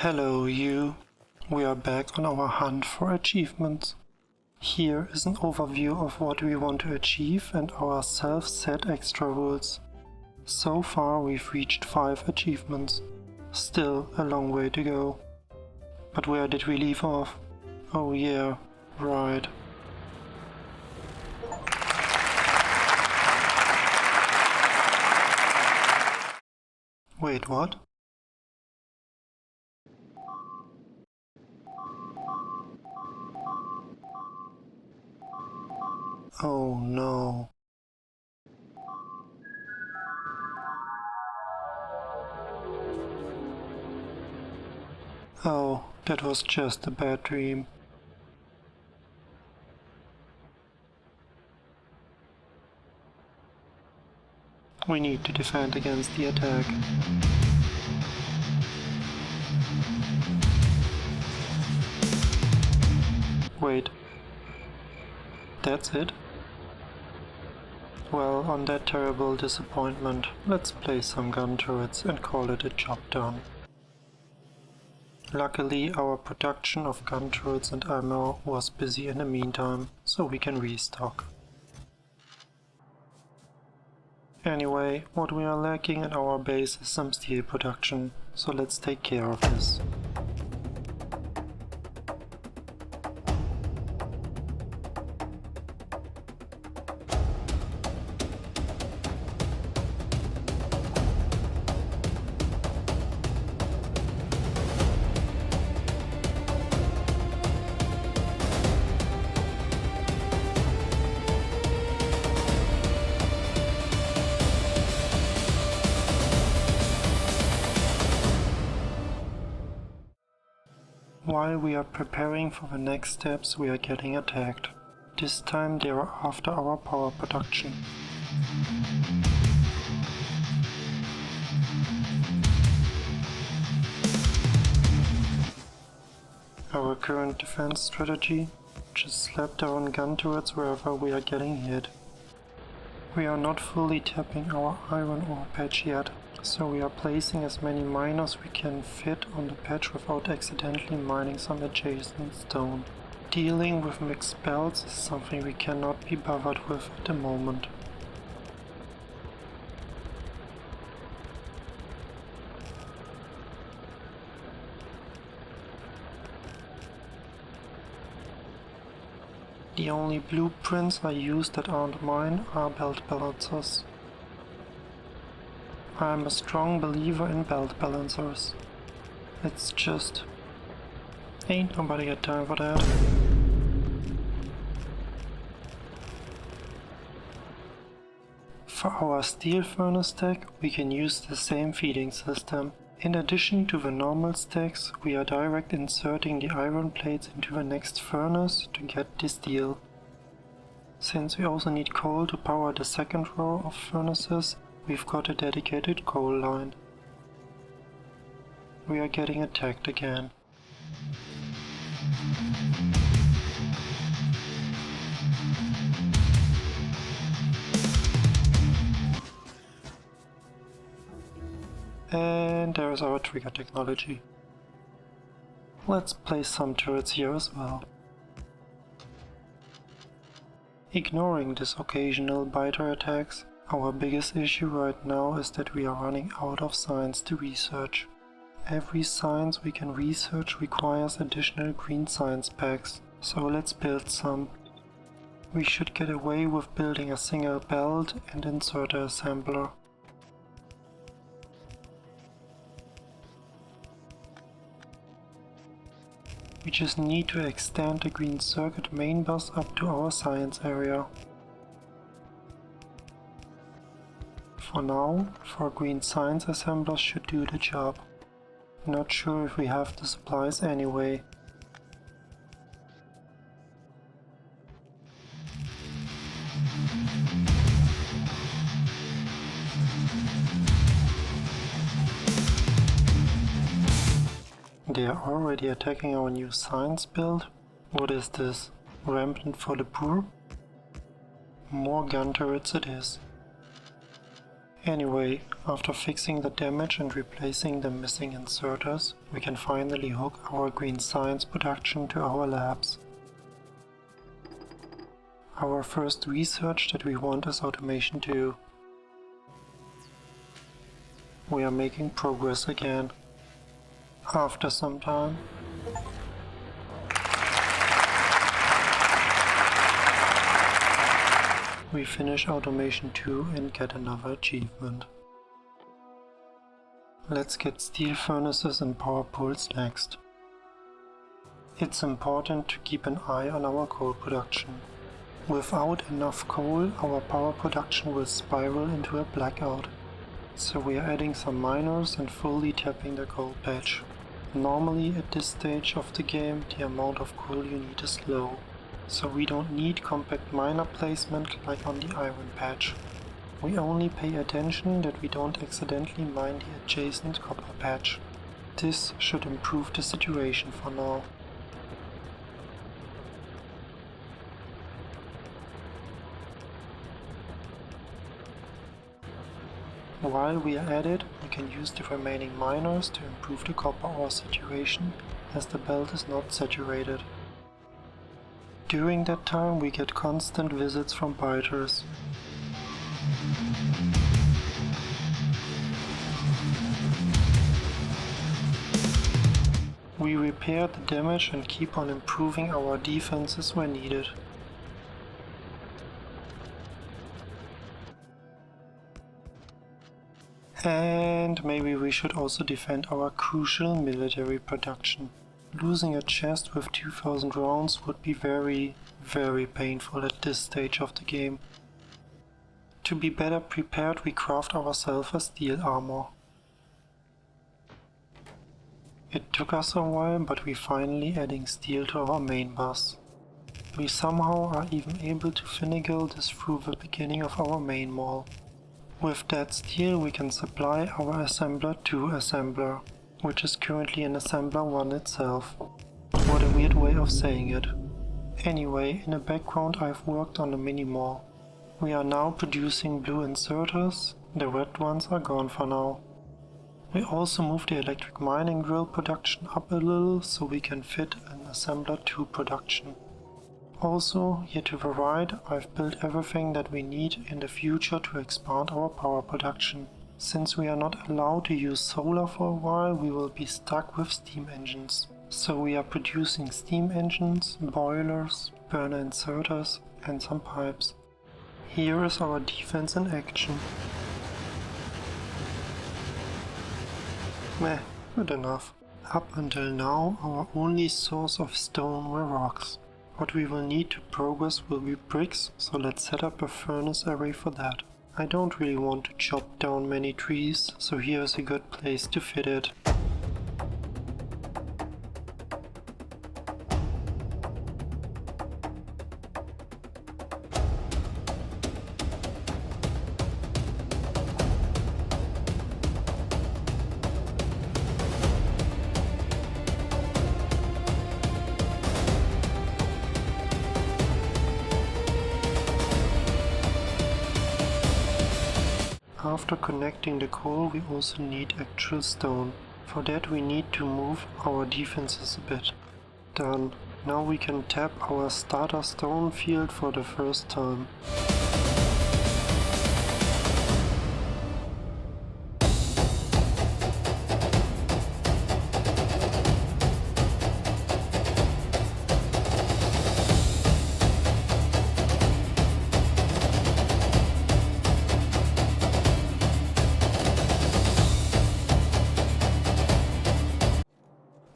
Hello you! We are back on our hunt for achievements. Here is an overview of what we want to achieve and our self-set extra rules. So far we've reached 5 achievements. Still a long way to go. But where did we leave off? Oh yeah, right. Wait, what? Oh no. Oh, that was just a bad dream. We need to defend against the attack. Wait. That's it? Well, on that terrible disappointment, let's place some gun turrets and call it a job done. Luckily, our production of gun turrets and ammo was busy in the meantime, so we can restock. Anyway, what we are lacking in our base is some steel production, so let's take care of this. While we are preparing for the next steps, we are getting attacked. This time they are after our power production. Our current defense strategy? Just slap down gun turrets wherever we are getting hit. We are not fully tapping our iron ore patch yet, so we are placing as many miners we can fit on the patch without accidentally mining some adjacent stone. Dealing with mixed spells is something we cannot be bothered with at the moment. The only blueprints I use that aren't mine are belt balancers. I am a strong believer in belt balancers. It's just... ain't nobody got time for that. For our steel furnace stack, we can use the same feeding system. In addition to the normal stacks, we are direct inserting the iron plates into the next furnace to get the steel. Since we also need coal to power the second row of furnaces, we've got a dedicated coal line. We are getting attacked again. And there is our trigger technology. Let's place some turrets here as well. Ignoring these occasional biter attacks, our biggest issue right now is that we are running out of science to research. Every science we can research requires additional green science packs, so let's build some. We should get away with building a single belt and inserter assembler. We just need to extend the green circuit main bus up to our science area. For now, 4 green science assemblers should do the job. Not sure if we have the supplies anyway. They are already attacking our new science build. What is this? Rampant for the poor? More gun turrets it is. Anyway, after fixing the damage and replacing the missing inserters, we can finally hook our green science production to our labs. Our first research that we want is automation 2. We are making progress again. After some time. We finish automation 2 and get another achievement. Let's get steel furnaces and power pools next. It's important to keep an eye on our coal production. Without enough coal, our power production will spiral into a blackout. So we are adding some miners and fully tapping the coal patch. Normally at this stage of the game the amount of coal you need is low, so we don't need compact miner placement like on the iron patch. We only pay attention that we don't accidentally mine the adjacent copper patch. This should improve the situation for now. While we are at it, we can use the remaining miners to improve the copper ore situation, as the belt is not saturated. During that time we get constant visits from biters. We repair the damage and keep on improving our defenses where needed. And maybe we should also defend our crucial military production. Losing a chest with 2000 rounds would be very, very painful at this stage of the game. To be better prepared, we craft ourselves a steel armor. It took us a while, but we finally adding steel to our main bus. We somehow are even able to finagle this through the beginning of our main mall. With that steel we can supply our assembler 2 assembler, which is currently in assembler 1 itself. What a weird way of saying it. Anyway, in the background I've worked on a mini mall. We are now producing blue inserters, the red ones are gone for now. We also moved the electric mining drill production up a little so we can fit an assembler 2 production. Also, here to the right, I've built everything that we need in the future to expand our power production. Since we are not allowed to use solar for a while, we will be stuck with steam engines. So we are producing steam engines, boilers, burner inserters and some pipes. Here is our defense in action. Meh, good enough. Up until now, our only source of stone were rocks. What we will need to progress will be bricks, so let's set up a furnace array for that. I don't really want to chop down many trees, so here is a good place to fit it. After connecting the coal we also need actual stone. For that we need to move our defenses a bit. Done. Now we can tap our starter stone field for the first time.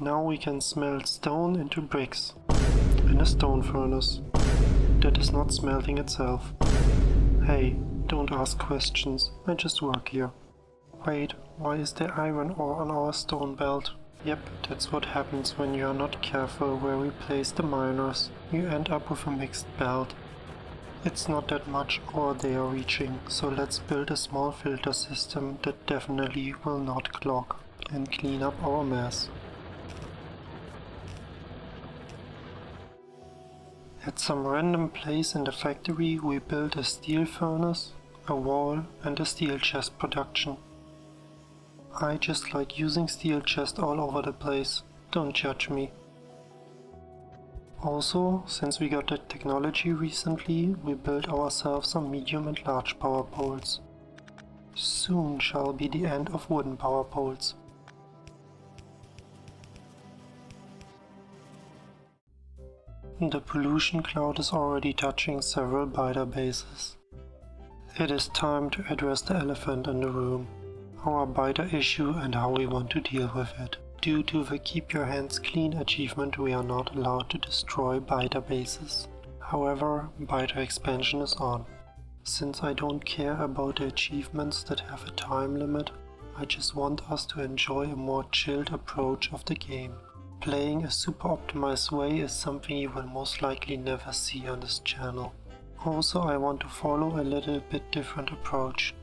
Now we can smelt stone into bricks in a stone furnace that is not smelting itself. Hey, don't ask questions, I just work here. Wait, why is there iron ore on our stone belt? Yep, that's what happens when you are not careful where we place the miners. You end up with a mixed belt. It's not that much ore they are reaching, so let's build a small filter system that definitely will not clog and clean up our mess. At some random place in the factory we built a steel furnace, a wall and a steel chest production. I just like using steel chest all over the place, don't judge me. Also, since we got the technology recently, we built ourselves some medium and large power poles. Soon shall be the end of wooden power poles. The pollution cloud is already touching several biter bases. It is time to address the elephant in the room, our biter issue and how we want to deal with it. Due to the Keep Your Hands Clean achievement, we are not allowed to destroy biter bases. However, biter expansion is on. Since I don't care about the achievements that have a time limit, I just want us to enjoy a more chilled approach of the game. Playing a super optimized way is something you will most likely never see on this channel. Also, I want to follow a little bit different approach.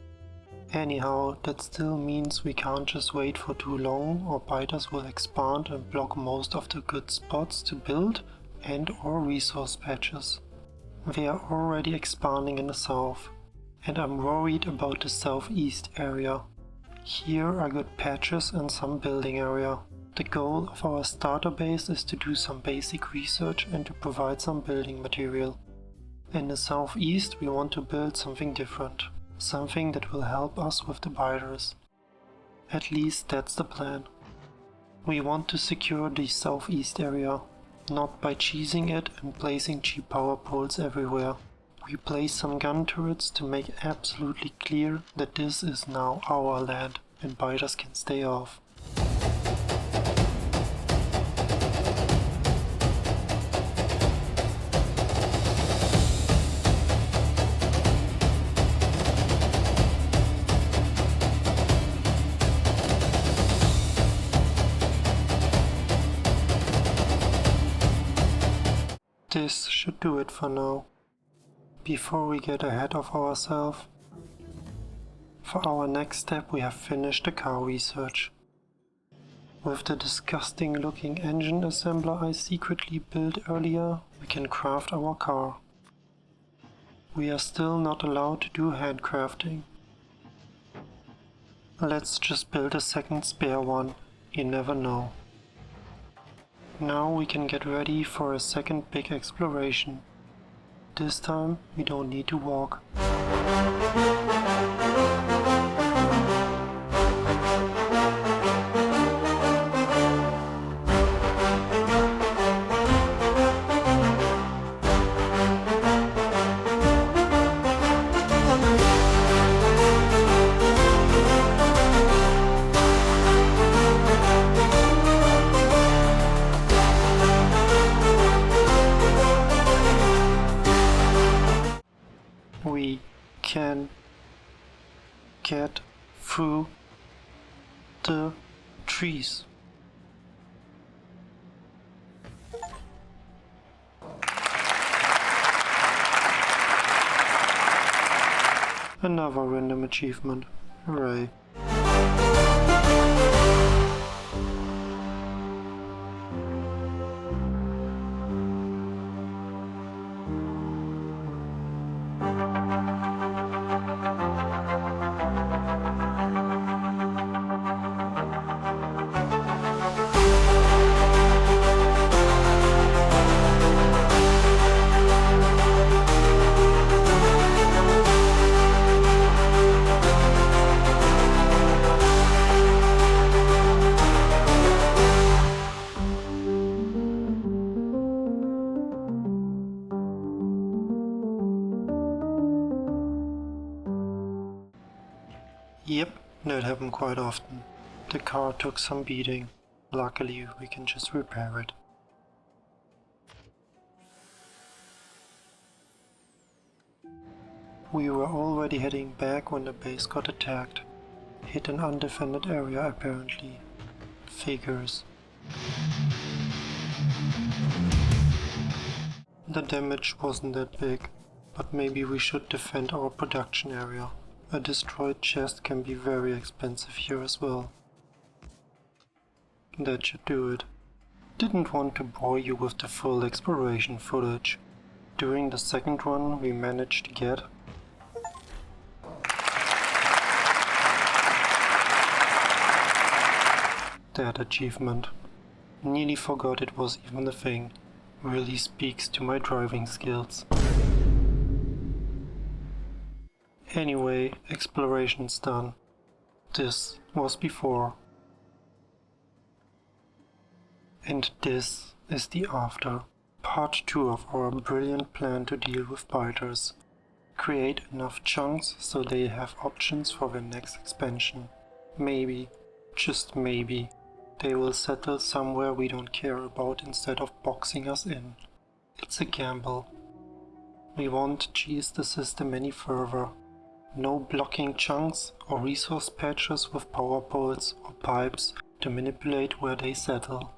Anyhow, that still means we can't just wait for too long or biters will expand and block most of the good spots to build and or resource patches. They are already expanding in the south, and I'm worried about the southeast area. Here are good patches and some building area. The goal of our starter base is to do some basic research and to provide some building material. In the southeast we want to build something different. Something that will help us with the biters. At least that's the plan. We want to secure the southeast area, not by cheesing it and placing cheap power poles everywhere. We place some gun turrets to make absolutely clear that this is now our land and biters can stay off. This should do it for now, before we get ahead of ourselves. For our next step we have finished the car research. With the disgusting looking engine assembler I secretly built earlier, we can craft our car. We are still not allowed to do handcrafting. Let's just build a second spare one, you never know. Now we can get ready for a second big exploration. This time we don't need to walk. We can get through the trees. Another random achievement. Hooray. Yep, that happened quite often. The car took some beating. Luckily, we can just repair it. We were already heading back when the base got attacked. Hit an undefended area apparently. Figures. The damage wasn't that big, but maybe we should defend our production area. A destroyed chest can be very expensive here as well. That should do it. Didn't want to bore you with the full exploration footage. During the second run we managed to get That achievement. Nearly forgot it was even a thing. Really speaks to my driving skills. Anyway, exploration's done. This was before. And this is the after. Part 2 of our brilliant plan to deal with biters. Create enough chunks so they have options for their next expansion. Maybe, just maybe, they will settle somewhere we don't care about instead of boxing us in. It's a gamble. We won't cheese the system any further. No blocking chunks or resource patches with power poles or pipes to manipulate where they settle.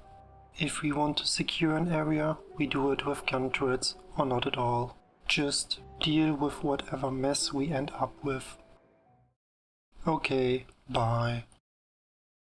If we want to secure an area, we do it with gun turrets or not at all. Just deal with whatever mess we end up with. Okay, bye.